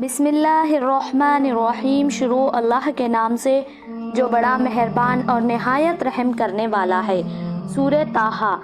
بسم اللہ الرحمن الرحیم۔ شروع اللہ کے نام سے جو بڑا مہربان اور نہایت رحم کرنے والا ہے۔ سورہ طٰہٰ۔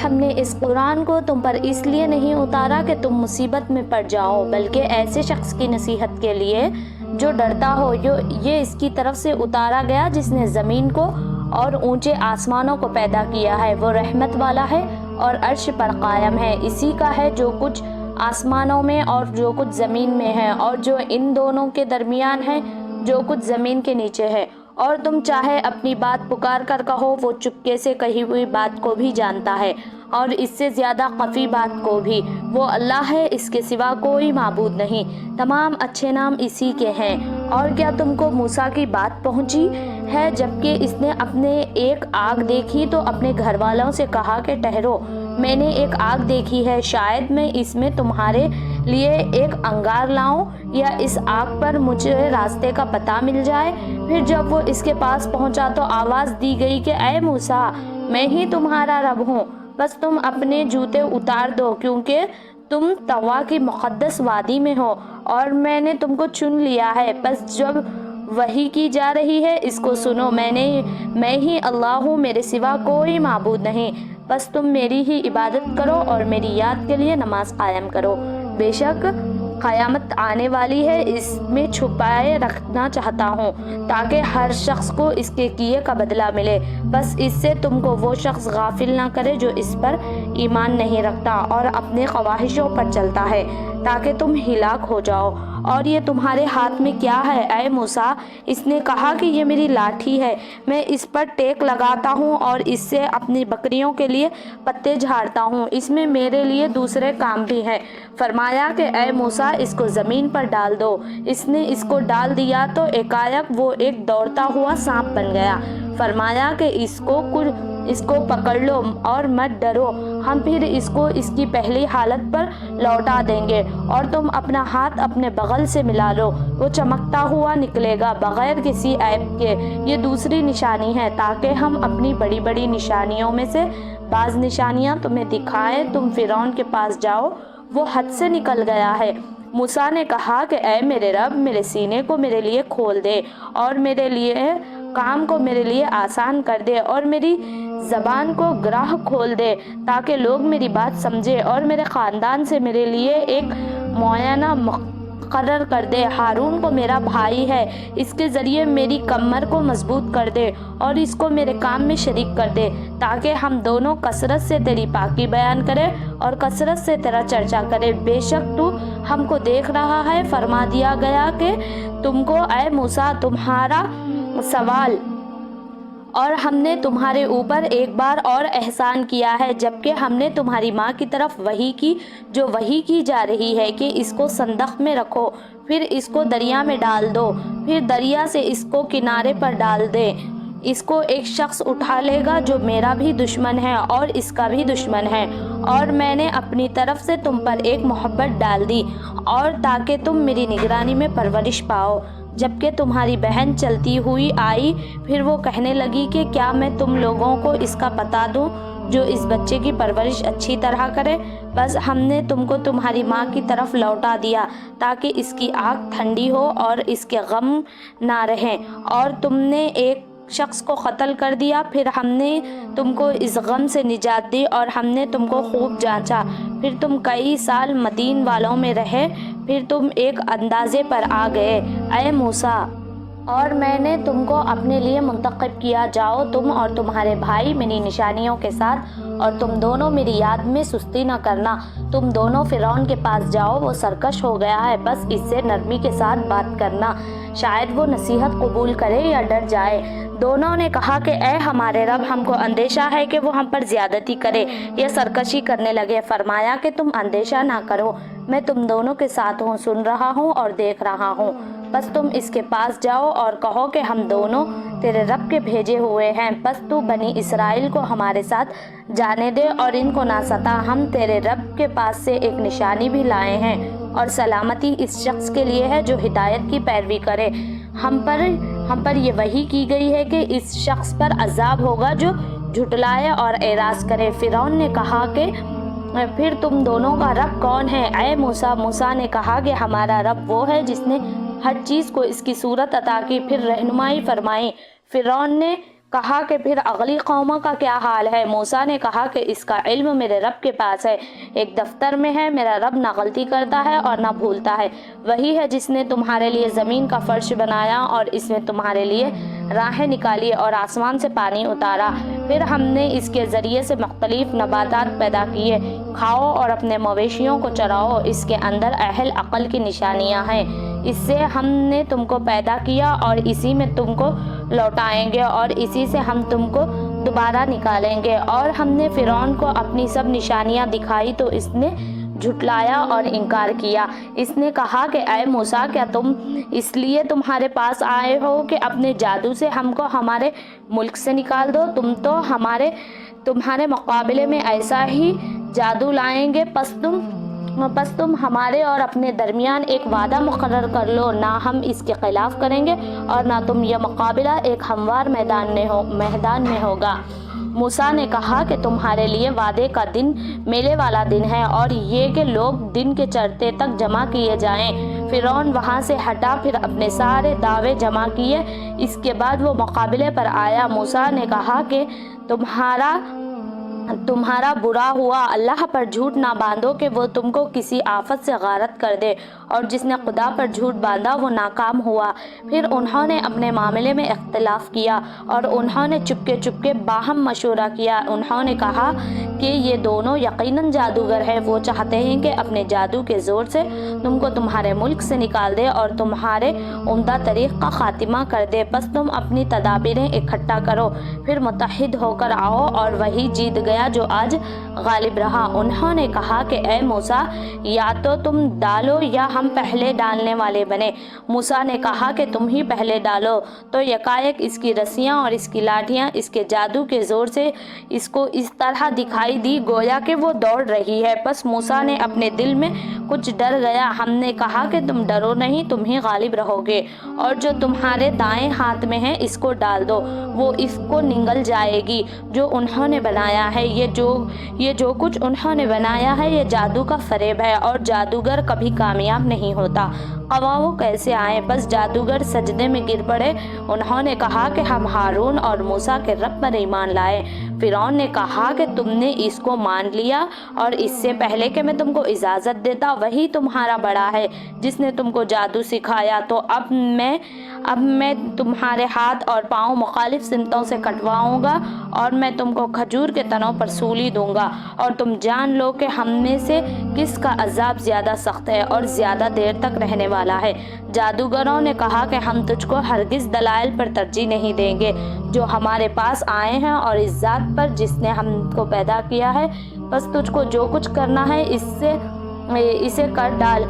ہم نے اس قرآن کو تم پر اس لیے نہیں اتارا کہ تم مصیبت میں پڑ جاؤ، بلکہ ایسے شخص کی نصیحت کے لیے جو ڈرتا ہو۔ یہ اس کی طرف سے اتارا گیا جس نے زمین کو اور اونچے آسمانوں کو پیدا کیا ہے۔ وہ رحمت والا ہے اور عرش پر قائم ہے۔ اسی کا ہے جو کچھ آسمانوں میں اور جو کچھ زمین میں ہے، اور جو ان دونوں کے درمیان ہے، جو کچھ زمین کے نیچے ہے۔ اور تم چاہے اپنی بات پکار کر کہو، وہ چپکے سے کہی ہوئی بات کو بھی جانتا ہے، اور اس سے زیادہ خفی بات کو بھی۔ وہ اللہ ہے، اس کے سوا کوئی معبود نہیں۔ تمام اچھے نام اسی کے ہیں۔ اور کیا تم کو موسیٰ کی بات پہنچی ہے جبکہ اس نے اپنے ایک آگ دیکھی تو اپنے گھر والوں سے کہا کہ ٹھہرو، میں نے ایک آگ دیکھی ہے، شاید میں اس میں تمہارے لیے ایک انگار لاؤں یا اس آگ پر مجھے راستے کا پتہ مل جائے۔ پھر جب وہ اس کے پاس پہنچا تو آواز دی گئی کہ اے موسیٰ، میں ہی تمہارا رب ہوں، بس تم اپنے جوتے اتار دو کیونکہ تم طویٰ کی مقدس وادی میں ہو اور میں نے تم کو چن لیا ہے۔ بس جب وحی کی جا رہی ہے اس کو سنو، میں ہی اللہ ہوں، میرے سوا کوئی معبود نہیں، بس تم میری ہی عبادت کرو اور میری یاد کے لیے نماز قائم کرو۔ بے شک قیامت آنے والی ہے، اس میں چھپائے رکھنا چاہتا ہوں تاکہ ہر شخص کو اس کے کیے کا بدلہ ملے۔ بس اس سے تم کو وہ شخص غافل نہ کرے جو اس پر ایمان نہیں رکھتا اور اپنے خواہشوں پر چلتا ہے تاکہ تم ہلاک ہو جاؤ۔ اور یہ تمہارے ہاتھ میں کیا ہے اے موسیٰ؟ اس نے کہا کہ یہ میری لاٹھی ہے، میں اس پر ٹیک لگاتا ہوں اور اس سے اپنی بکریوں کے لیے پتے جھاڑتا ہوں، اس میں میرے لیے دوسرے کام بھی ہیں۔ فرمایا کہ اے موسیٰ، اس کو زمین پر ڈال دو۔ اس نے اس کو ڈال دیا تو ایکایک وہ ایک دوڑتا ہوا سانپ بن گیا۔ فرمایا کہ اس کو پکڑ لو اور مت ڈرو، ہم پھر اس کو اس کی پہلی حالت پر لوٹا دیں گے، اور تم اپنا ہاتھ اپنے بغل سے ملا لو، وہ چمکتا ہوا نکلے گا بغیر کسی عیب کے۔ یہ دوسری نشانی ہے تاکہ ہم اپنی بڑی بڑی نشانیوں میں سے بعض نشانیاں تمہیں دکھائیں۔ تم فرعون کے پاس جاؤ، وہ حد سے نکل گیا ہے۔ موسیٰ نے کہا کہ اے میرے رب، میرے سینے کو میرے لیے کھول دے اور میرے لیے کام کو میرے لیے آسان کر دے اور میری زبان کو گرہ کھول دے تاکہ لوگ میری بات سمجھے، اور میرے خاندان سے میرے لیے ایک معینہ مقرر کر دے۔ ہارون کو میرا بھائی ہے، اس کے ذریعے میری کمر کو مضبوط کر دے اور اس کو میرے کام میں شریک کر دے تاکہ ہم دونوں کثرت سے تیری پاکی بیان کریں اور کثرت سے تیرا چرچا کریں۔ بے شک تو ہم کو دیکھ رہا ہے۔ فرما دیا گیا کہ تم کو اے موسیٰ تمہارا سوال، اور ہم نے تمہارے اوپر ایک بار اور احسان کیا ہے جبکہ ہم نے تمہاری ماں کی طرف وحی کی جو وحی کی جا رہی ہے کہ اس کو صندوق میں رکھو، پھر اس کو دریا میں ڈال دو، پھر دریا سے اس کو کنارے پر ڈال دے۔ اس کو ایک شخص اٹھا لے گا جو میرا بھی دشمن ہے اور اس کا بھی دشمن ہے، اور میں نے اپنی طرف سے تم پر ایک محبت ڈال دی اور تاکہ تم میری نگرانی میں پرورش پاؤ۔ جبکہ تمہاری بہن چلتی ہوئی آئی، پھر وہ کہنے لگی کہ کیا میں تم لوگوں کو اس کا پتہ دوں جو اس بچے کی پرورش اچھی طرح کرے؟ بس ہم نے تم کو تمہاری ماں کی طرف لوٹا دیا تاکہ اس کی آنکھ ٹھنڈی ہو اور اس کے غم نہ رہیں، اور تم نے ایک شخص کو قتل کر دیا، پھر ہم نے تم کو اس غم سے نجات دی اور ہم نے تم کو خوب جانچا، پھر تم کئی سال مدین والوں میں رہے، پھر تم ایک اندازے پر آ گئے اے موسیٰ، اور میں نے تم کو اپنے لیے منتخب کیا۔ جاؤ تم اور تمہارے بھائی میری نشانیوں کے ساتھ، اور تم دونوں میری یاد میں سستی نہ کرنا۔ تم دونوں فرعون کے پاس جاؤ، وہ سرکش ہو گیا ہے، بس اس سے نرمی کے ساتھ بات کرنا، شاید وہ نصیحت قبول کرے یا ڈر جائے۔ دونوں نے کہا کہ اے ہمارے رب، ہم کو اندیشہ ہے کہ وہ ہم پر زیادتی کرے یا سرکشی کرنے لگے۔ فرمایا کہ تم اندیشہ نہ کرو، میں تم دونوں کے ساتھ ہوں، سن رہا ہوں اور دیکھ رہا ہوں۔ بس تم اس کے پاس جاؤ اور کہو کہ ہم دونوں تیرے رب کے بھیجے ہوئے ہیں، بس تو بنی اسرائیل کو ہمارے ساتھ جانے دے اور ان کو نہ ستا۔ ہم تیرے رب کے پاس سے ایک نشانی بھی لائے ہیں، اور سلامتی اس شخص کے لیے ہے جو ہدایت کی پیروی کرے۔ ہم پر یہ وحی کی گئی ہے کہ اس شخص پر عذاب ہوگا جو جھٹلائے اور اعراض کرے۔ فرعون نے کہا کہ پھر تم دونوں کا رب کون ہے؟ اے موسیٰ، موسیٰ نے کہا کہ ہمارا رب وہ ہے جس نے ہر چیز کو اس کی صورت عطا کی، پھر رہنمائی فرمائی۔ فرعون نے کہا کہ پھر اگلی قوموں کا کیا حال ہے؟ موسیٰ نے کہا کہ اس کا علم میرے رب کے پاس ہے، ایک دفتر میں ہے، میرا رب نہ غلطی کرتا ہے اور نہ بھولتا ہے۔ وہی ہے جس نے تمہارے لیے زمین کا فرش بنایا اور اس میں تمہارے لیے راہیں نکالی اور آسمان سے پانی اتارا، پھر ہم نے اس کے ذریعے سے مختلف نباتات پیدا کیے، کھاؤ اور اپنے مویشیوں کو چراؤ، اس کے اندر اہل عقل کی نشانیاں ہیں۔ اس سے ہم نے تم کو پیدا کیا اور اسی میں تم کو لوٹائیں گے اور اسی سے ہم تم کو دوبارہ نکالیں گے۔ اور ہم نے فرعون کو اپنی سب نشانیاں دکھائی تو اس نے جھٹلایا اور انکار کیا۔ اس نے کہا کہ اے موسیٰ، کیا تم اس لیے تمہارے پاس آئے ہو کہ اپنے جادو سے ہم کو ہمارے ملک سے نکال دو؟ تم تو تمہارے مقابلے میں ایسا ہی جادو لائیں گے، پس تم ہمارے اور اپنے درمیان ایک وعدہ مقرر کر لو، نہ ہم اس کے خلاف کریں گے اور نہ تم یہ مقابلہ ایک ہموار میدان میں ہوگا۔ موسیٰ نے کہا کہ تمہارے لیے وعدے کا دن میلے والا دن ہے اور یہ کہ لوگ دن کے چڑھتے تک جمع کیے جائیں۔ فرعون وہاں سے ہٹا، پھر اپنے سارے دعوے جمع کیے، اس کے بعد وہ مقابلے پر آیا۔ موسیٰ نے کہا کہ تمہارا برا ہوا، اللہ پر جھوٹ نہ باندھو کہ وہ تم کو کسی آفت سے غارت کر دے، اور جس نے خدا پر جھوٹ باندھا وہ ناکام ہوا۔ پھر انہوں نے اپنے معاملے میں اختلاف کیا اور انہوں نے چپکے باہم مشورہ کیا۔ انہوں نے کہا کہ یہ دونوں یقیناً جادوگر ہیں، وہ چاہتے ہیں کہ اپنے جادو کے زور سے تم کو تمہارے ملک سے نکال دے اور تمہارے عمدہ طریق کا خاتمہ کر دے، پس تم اپنی تدابیریں اکٹھا کرو، پھر متحد ہو کر آؤ۔ اور وہی جیت گیا جو آج غالب رہا۔ انہوں نے کہا کہ اے موسیٰ، یا تو تم ڈالو یا ہم پہلے ڈالنے والے بنے۔ موسیٰ نے کہا کہ تم ہی پہلے ڈالو۔ تو یکایک اس کی رسیاں اور اس کی لاٹھیاں اس کے جادو کے زور سے اس کو اس طرح دکھائی دی گویا کہ وہ دوڑ رہی ہے۔ پس موسیٰ نے اپنے دل میں کچھ ڈر گیا۔ ہم نے کہا کہ تم ڈرو نہیں، تم ہی غالب رہو گے، اور جو تمہارے دائیں ہاتھ میں ہے اس کو ڈال دو، وہ اس کو نگل جائے گی جو انہوں نے بنایا ہے۔ یہ جو کچھ انہوں نے بنایا ہے یہ جادو کا فریب ہے، اور جادوگر کبھی کامیاب نہیں ہوتا، خواہ وہ کیسے آئیں۔ بس جادوگر سجدے میں گر پڑے۔ انہوں نے کہا کہ ہم ہارون اور موسیٰ کے رب پر ایمان لائے۔ فرعون نے کہا کہ تم نے اس کو مان لیا، اور اس سے پہلے کہ میں تم کو اجازت دیتا، وہی تمہارا بڑا ہے جس نے تم کو جادو سکھایا۔ تو اب میں تمہارے ہاتھ اور پاؤں مخالف سمتوں سے کٹواؤں گا، اور میں تم کو کھجور کے تنوں پر سولی دوں گا، اور تم جان لو کہ ہم میں سے کس کا عذاب زیادہ سخت ہے اور زیادہ دیر تک رہنے والا ہے۔ جادوگروں نے کہا کہ ہم تجھ کو ہرگز دلائل پر ترجیح نہیں دیں گے جو ہمارے پاس آئے ہیں، اور اس ذات پر جس نے ہم کو پیدا کیا ہے، بس تجھ کو جو کچھ کرنا ہے اسے کر ڈال۔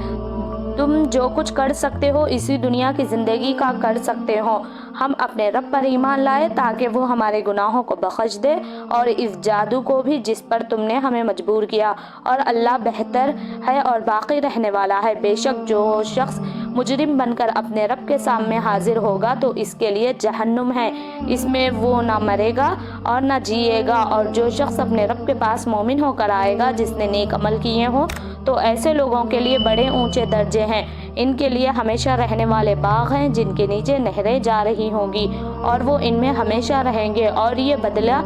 تم جو کچھ کر سکتے ہو اسی دنیا کی زندگی کا کر سکتے ہو۔ ہم اپنے رب پر ایمان لائے تاکہ وہ ہمارے گناہوں کو بخش دے اور اس جادو کو بھی جس پر تم نے ہمیں مجبور کیا، اور اللہ بہتر ہے اور باقی رہنے والا ہے۔ بے شک جو شخص مجرم بن کر اپنے رب کے سامنے حاضر ہوگا تو اس کے لیے جہنم ہے، اس میں وہ نہ مرے گا اور نہ جیے گا۔ اور جو شخص اپنے رب کے پاس مومن ہو کر آئے گا جس نے نیک عمل کیے ہوں، تو ایسے لوگوں کے لیے بڑے اونچے درجے ہیں، ان کے لیے ہمیشہ رہنے والے باغ ہیں جن کے نیچے نہریں جا رہی ہوں گی، اور وہ ان میں ہمیشہ رہیں گے۔ اور یہ بدلہ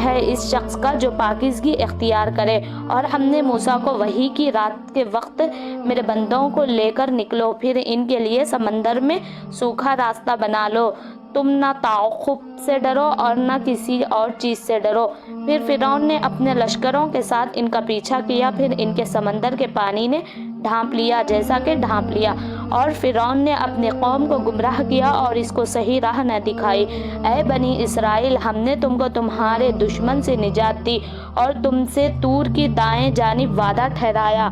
ہے اس شخص کا جو پاکیزگی اختیار کرے۔ اور ہم نے موسیٰ کو وحی کی، رات کے وقت میرے بندوں کو لے کر نکلو، پھر ان کے لیے سمندر میں سوکھا راستہ بنا لو، تم نہ تعاقب سے ڈرو اور نہ کسی اور چیز سے ڈرو۔ پھر فرعون نے اپنے لشکروں کے ساتھ ان کا پیچھا کیا، پھر ان کے سمندر کے پانی نے ڈھانپ لیا جیسا کہ ڈھانپ لیا، اور فرعون نے اپنی قوم کو گمراہ کیا اور اس کو صحیح راہ نہ دکھائی۔ اے بنی اسرائیل، ہم نے تم کو تمہارے دشمن سے نجات دی اور تم سے طور کی دائیں جانب وعدہ ٹھہرایا،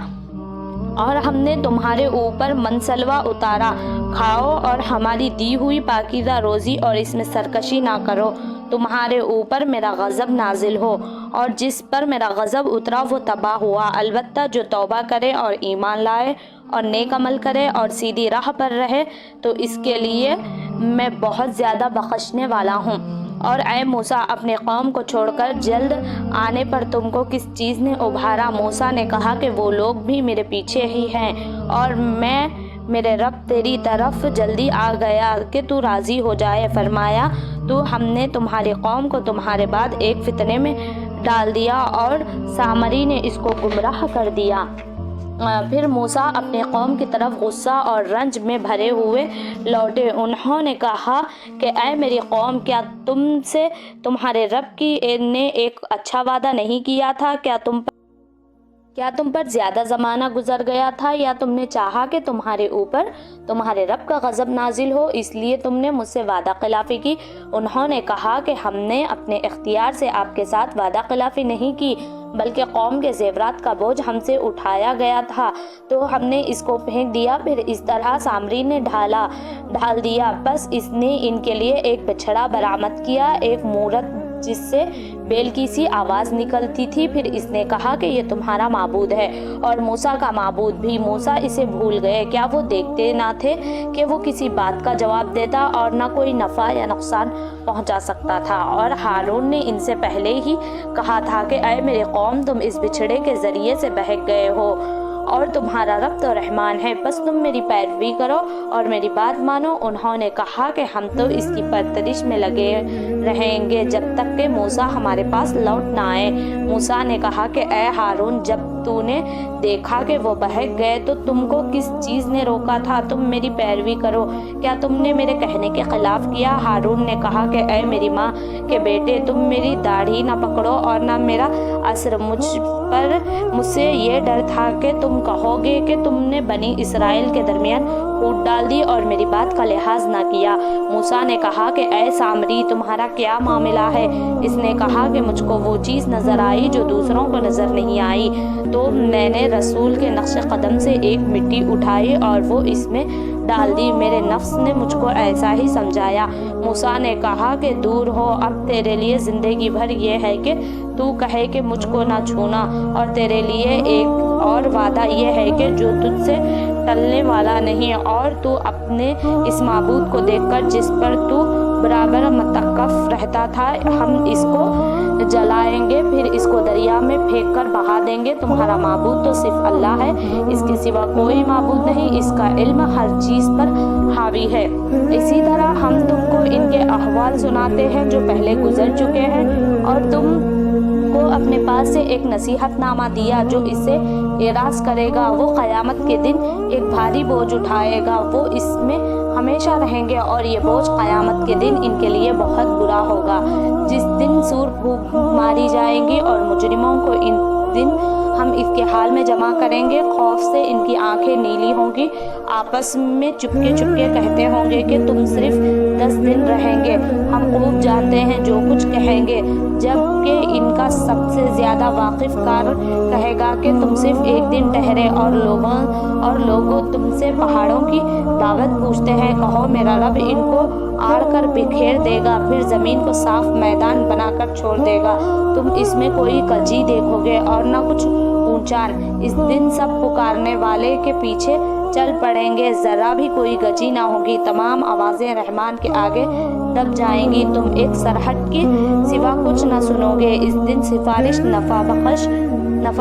اور ہم نے تمہارے اوپر منسلوا اتارا۔ کھاؤ اور ہماری دی ہوئی پاکیزہ روزی اور اس میں سرکشی نہ کرو، تمہارے اوپر میرا غضب نازل ہو، اور جس پر میرا غضب اترا وہ تباہ ہوا۔ البتہ جو توبہ کرے اور ایمان لائے اور نیک عمل کرے اور سیدھی راہ پر رہے تو اس کے لیے میں بہت زیادہ بخشنے والا ہوں۔ اور اے موسیٰ اپنے قوم کو چھوڑ کر جلد آنے پر تم کو کس چیز نے ابھارا؟ موسیٰ نے کہا کہ وہ لوگ بھی میرے پیچھے ہی ہیں اور میرے رب تیری طرف جلدی آ گیا کہ تو راضی ہو جائے۔ فرمایا تو ہم نے تمہاری قوم کو تمہارے بعد ایک فتنے میں ڈال دیا اور سامری نے اس کو گمراہ کر دیا۔ پھر موسیٰ اپنے قوم کی طرف غصہ اور رنج میں بھرے ہوئے لوٹے۔ انہوں نے کہا کہ اے میری قوم، کیا تم سے تمہارے رب نے ایک اچھا وعدہ نہیں کیا تھا؟ کیا تم پر زیادہ زمانہ گزر گیا تھا، یا تم نے چاہا کہ تمہارے اوپر تمہارے رب کا غضب نازل ہو، اس لیے تم نے مجھ سے وعدہ خلافی کی؟ انہوں نے کہا کہ ہم نے اپنے اختیار سے آپ کے ساتھ وعدہ خلافی نہیں کی، بلکہ قوم کے زیورات کا بوجھ ہم سے اٹھایا گیا تھا تو ہم نے اس کو پھینک دیا۔ پھر اس طرح سامری نے ڈھال دیا، بس اس نے ان کے لیے ایک بچھڑا برآمد کیا، ایک مورت جس سے بیل کی سی آواز نکلتی تھی۔ پھر اس نے کہا کہ یہ تمہارا معبود ہے اور موسیٰ کا معبود بھی۔ موسیٰ اسے بھول گئے، کیا وہ دیکھتے نہ تھے کہ وہ کسی بات کا جواب دیتا اور نہ کوئی نفع یا نقصان پہنچا سکتا تھا؟ اور ہارون نے ان سے پہلے ہی کہا تھا کہ اے میری قوم، تم اس بچھڑے کے ذریعے سے بہک گئے ہو اور تمہارا رب تو رحمان ہے، بس تم میری پیروی کرو اور میری بات مانو۔ انہوں نے کہا کہ ہم تو اس کی پرورش میں لگے رہیں گے جب تک کہ موسیٰ ہمارے پاس لوٹ نہ آئے۔ موسیٰ نے کہا کہ اے ہارون، جب تو نے دیکھا کہ وہ بہک گئے تو تم کو کس چیز نے روکا تھا؟ تم میری پیروی کرو، کیا تم نے میرے کہنے کے خلاف کیا؟ ہارون نے کہا کہ اے میری ماں کے بیٹے، تم میری داڑھی نہ پکڑو اور نہ میرا عصر۔ مجھ سے یہ ڈر تھا کہ تم کہو گے کہ تم نے بنی اسرائیل کے درمیان پھوٹ ڈال دی اور میری بات کا لحاظ نہ کیا۔ موسیٰ نے کہا کہ اے سامری، تمہارا کیا معاملہ ہے؟ اس نے کہا کہ مجھ کو وہ چیز نظر آئی جو دوسروں کو نظر نہیں آئی، تو میں نے رسول کے نقش قدم سے ایک مٹی اٹھائی اور وہ اس میں ڈال دی۔ میرے نفس نے مجھ کو ایسا ہی سمجھایا۔ موسیٰ نے کہا کہ دور ہو، اب تیرے لیے زندگی بھر یہ ہے کہ تو کہے کہ مجھ کو نہ چھونا، اور تیرے لیے ایک اور وعدہ یہ ہے کہ جو تجھ سے ٹلنے والا نہیں، اور تو اپنے اس معبود کو دیکھ کر جس پر تو برابر متوقف رہتا تھا، ہم اس کو جلائیں گے، پھر اس کو دریا میں پھینک کر بہا دیں گے۔ تمہارا معبود تو صرف اللہ ہے، اس کے سوا کوئی معبود نہیں، اس کا علم ہر چیز پر حاوی ہے۔ اسی طرح ہم تم کو ان کے احوال سناتے ہیں جو پہلے گزر چکے ہیں، اور تم کو اپنے پاس سے ایک نصیحت نامہ دیا جو اسے اعراض کرے گا۔ وہ قیامت کے دن ایک بھاری بوجھ اٹھائے گا، وہ اس میں ہمیشہ رہیں گے، اور یہ بوجھ قیامت کے دن ان کے لیے بہت برا ہوگا۔ جس دن سور پھونک ماری جائیں گی اور مجرموں کو ان دن ہم اس کے حال میں جمع کریں گے، خوف سے ان کی آنکھیں نیلی ہوں گی، آپس میں چپکے چپکے کہتے ہوں گے کہ تم صرف 10 دن رہیں گے، ہم خوب جانتے ہیں جو کچھ کہیں گے، جبکہ ان کا سب سے زیادہ واقف کار کہے گا کہ تم صرف ایک دن ٹھہرے، اور لوگوں تم سے پہاڑوں کی دعوت پوچھتے ہیں، کہو میرا رب ان کو آڑ کر بکھیر دے گا، پھر زمین کو صاف میدان بنا کر چھوڑ دے گا، تم اس میں کوئی کجی دیکھو گے اور نہ کچھ اونچان۔ اس دن سب پکارنے والے کے پیچھے چل پڑیں گے، ذرا بھی کوئی گجی نہ ہوگی، تمام آوازیں رحمان کے آگے دب جائیں گی، تم ایک سرہٹ کے سوا کچھ نہ سنو گے۔ اس دن سفارش نفع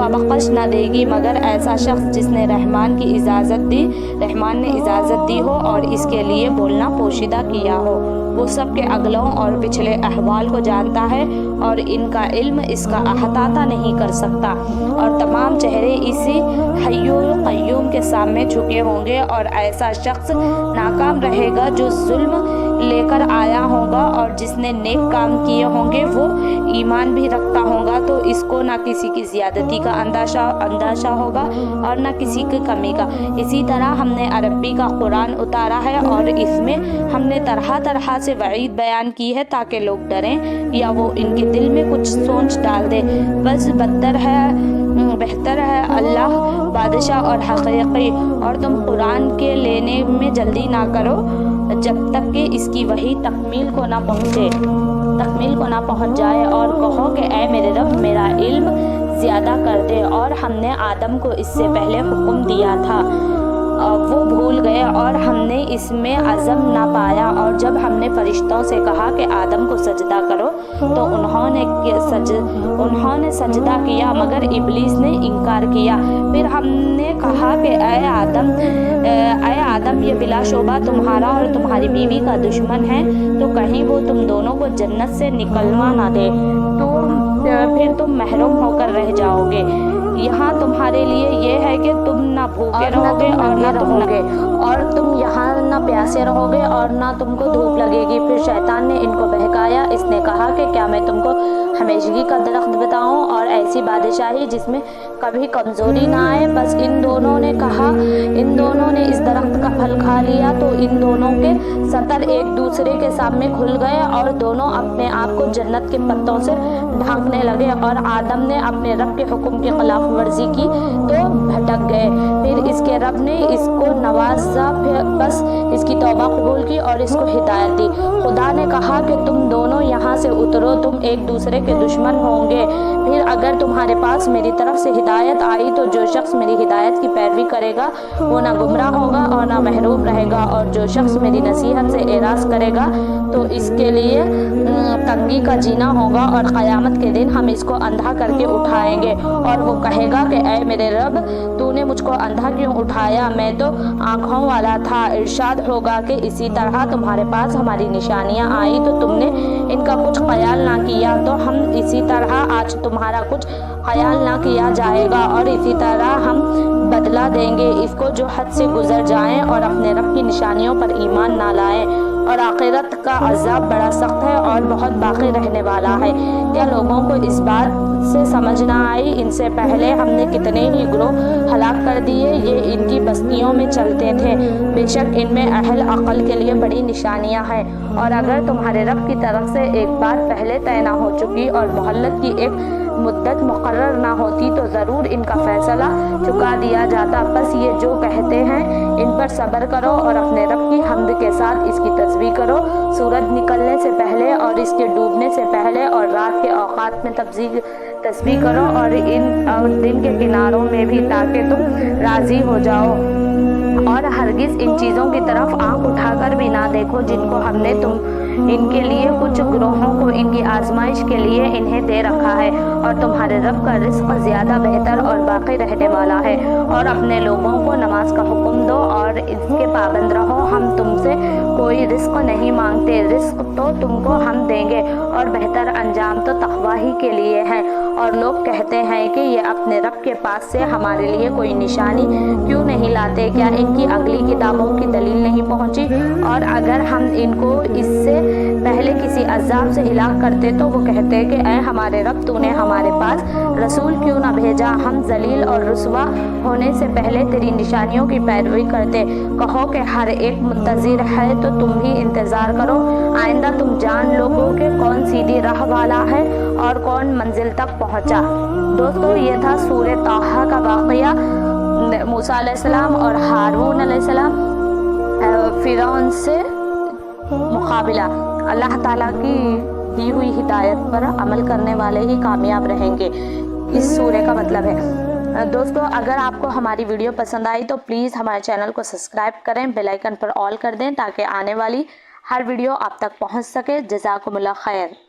بخش نہ دے گی مگر ایسا شخص جس نے رحمان نے اجازت دی ہو اور اس کے لیے بولنا پوشیدہ کیا ہو۔ وہ سب کے اگلوں اور پچھلے احوال کو جانتا ہے اور ان کا علم اس کا احاطہ نہیں کر سکتا، اور تمام چہرے اسی حی القیوم کے سامنے جھکے ہوں گے، اور ایسا شخص ناکام رہے گا جو ظلم لے کر آیا ہوگا، اور جس نے نیک کام کیے ہوں گے وہ ایمان بھی رکھتا ہوگا، تو اس کو نہ کسی کی زیادتی کا اندیشہ ہوگا اور نہ کسی کی کمی کا۔ اسی طرح ہم نے عربی کا قرآن اتارا ہے اور اس میں ہم نے طرح طرح سے وعید بیان کی ہے تاکہ لوگ ڈریں یا وہ ان کے دل میں کچھ سوچ ڈال دے۔ بس بہتر ہے اللہ بادشاہ اور حقیقی، اور تم قرآن کے لینے میں جلدی نہ کرو جب تک کہ اس کی وحی تکمیل کو نہ پہنچ جائے، اور کہو کہ اے میرے رب میرا علم زیادہ کر دے، اور ہم نے آدم کو اس سے پہلے حکم دیا تھا وہ بھول گئے اور ہم نے اس میں عزم نہ پایا، اور جب ہم نے فرشتوں سے کہا کہ آدم کو سجدہ کرو تو انہوں نے سجدہ کیا، مگر ابلیس نے انکار کیا۔ پھر ہم نے کہا کہ اے آدم یہ بلا شبہ تمہارا اور تمہاری بیوی کا دشمن ہے، تو کہیں وہ تم دونوں کو جنت سے نکلوا نہ دے، تو پھر تم محروم ہو کر رہ جاؤ گے۔ یہاں تمہارے لیے یہ ہے کہ تم نہ بھوکے رہو گے اور تم یہاں نہ پیاسے رہو گے اور نہ تم کو دھوپ لگے گی۔ پھر شیطان نے ان کو بہکایا، اس نے کہا کہ کیا میں تم کو ہمیشگی کا درخت بتاؤں اور ایسی بادشاہی جس میں کبھی کمزوری نہ آئے؟ بس ان دونوں نے اس درخت کا پھل کھا لیا تو ان دونوں کے سطر ایک دوسرے کے سامنے کھل گئے اور دونوں اپنے آپ کو جنت کے پتوں سے ڈھانکنے لگے، اور آدم نے اپنے رب کے حکم کی خلاف ورزی کی تو بھٹک گئے۔ پھر اس کے رب نے اس کو نوازا، بس اس کی توبہ قبول کی اور اس کو ہدایت دی۔ خدا نے کہا کہ تم دونوں یہاں سے اترو، تم ایک دوسرے کے دشمن ہوں گے۔ پھر اگر تمہارے پاس میری طرف سے ہدایت آئی تو جو شخص میری ہدایت کی پیروی کرے گا وہ نہ گمراہ ہوگا اور نہ محروم رہے گا، اور جو شخص میری نصیحت سے اعراض کرے گا تو اس کے لیے تنگی کا جینا ہوگا، اور قیامت کے دن ہم اس کو اندھا کر کے اٹھائیں گے، اور وہ کہے گا کہ اے میرے رب، تو نے مجھ کو اندھا کیوں اٹھایا؟ میں تو آنکھوں والا تھا۔ ارشاد ہوگا کہ اسی طرح تمہارے پاس ہماری نشانیاں آئی تو تم نے ان کا کچھ خیال نہ کیا، تو ہم اسی طرح آج تمہارا کچھ خیال نہ کیا جائے گا، اور اسی طرح ہم بدلہ دیں گے اس کو جو حد سے گزر جائیں اور اپنے رب کی نشانیوں پر ایمان نہ لائیں۔ اور آخرت کا عذاب بڑا سخت ہے اور بہت باقی رہنے والا ہے۔ کیا لوگوں کو اس بات سے سمجھ نہ آئی؟ ان سے پہلے ہم نے کتنے ہی گروہ ہلاک کر دیے، یہ ان کی بستیوں میں چلتے تھے، بے شک ان میں اہل عقل کے لیے بڑی نشانیاں ہیں۔ اور اگر تمہارے رب کی طرف سے ایک بات پہلے طے نہ ہو چکی اور مہلت کی ایک مدت مقرر نہ ہوتی تو ضرور ان کا فیصلہ چکا دیا جاتا۔ بس یہ جو کہتے ہیں ان پر صبر کرو اور اپنے رب کی حمد کے ساتھ اس کی تسبیح کرو، سورج نکلنے سے پہلے اور اس کے ڈوبنے سے پہلے اور رات کے اوقات میں تسبیح کرو اور دن کے کناروں میں بھی، تاکہ تم راضی ہو جاؤ، اور ہرگز ان چیزوں کی طرف آنکھ اٹھا کر بھی نہ دیکھو جن کو ہم نے ان کے لیے کچھ گروہوں کو ان کی آزمائش کے لیے انہیں دے رکھا ہے، اور تمہارے رب کا رزق زیادہ بہتر اور باقی رہنے والا ہے۔ اور اپنے لوگوں کو نماز کا حکم دو اور اس کے پابند رہو، ہم تم سے کوئی رزق نہیں مانگتے، رزق تو تم کو ہم دیں گے، اور بہتر انجام تو تقوی ہی کے لیے ہے۔ اور لوگ کہتے ہیں کہ یہ اپنے رب کے پاس سے ہمارے لیے کوئی نشانی کیوں نہیں لاتے؟ کیا ان کی اگلی کتابوں کی دلیل نہیں پہنچی؟ اور اگر ہم ان کو اس سے پہلے کسی عذاب سے ہلاک کرتے تو وہ کہتے کہ اے ہمارے رب، تو نے ہمارے پاس رسول کیوں نہ بھیجا؟ ہم ذلیل اور رسوا ہونے سے پہلے تیری نشانیوں کی پیروی کرتے۔ کہو کہ ہر ایک منتظر ہے تو تم بھی انتظار کرو، آئندہ تم جان لو کہ کون سیدھی راہ والا ہے اور کون منزل تک پہنچا۔ دوستو، یہ تھا سورہ طٰہٰ کا واقعہ، موسیٰ علیہ السلام اور ہارون علیہ السلام فرعون سے مقابلہ۔ اللہ تعالیٰ کی دی ہوئی ہدایت پر عمل کرنے والے ہی کامیاب رہیں گے، اس سورہ کا مطلب ہے۔ دوستو، اگر آپ کو ہماری ویڈیو پسند آئی تو پلیز ہمارے چینل کو سبسکرائب کریں، بیل آئیکن پر آل کر دیں تاکہ آنے والی ہر ویڈیو آپ تک پہنچ سکے۔ جزاکم اللہ خیر۔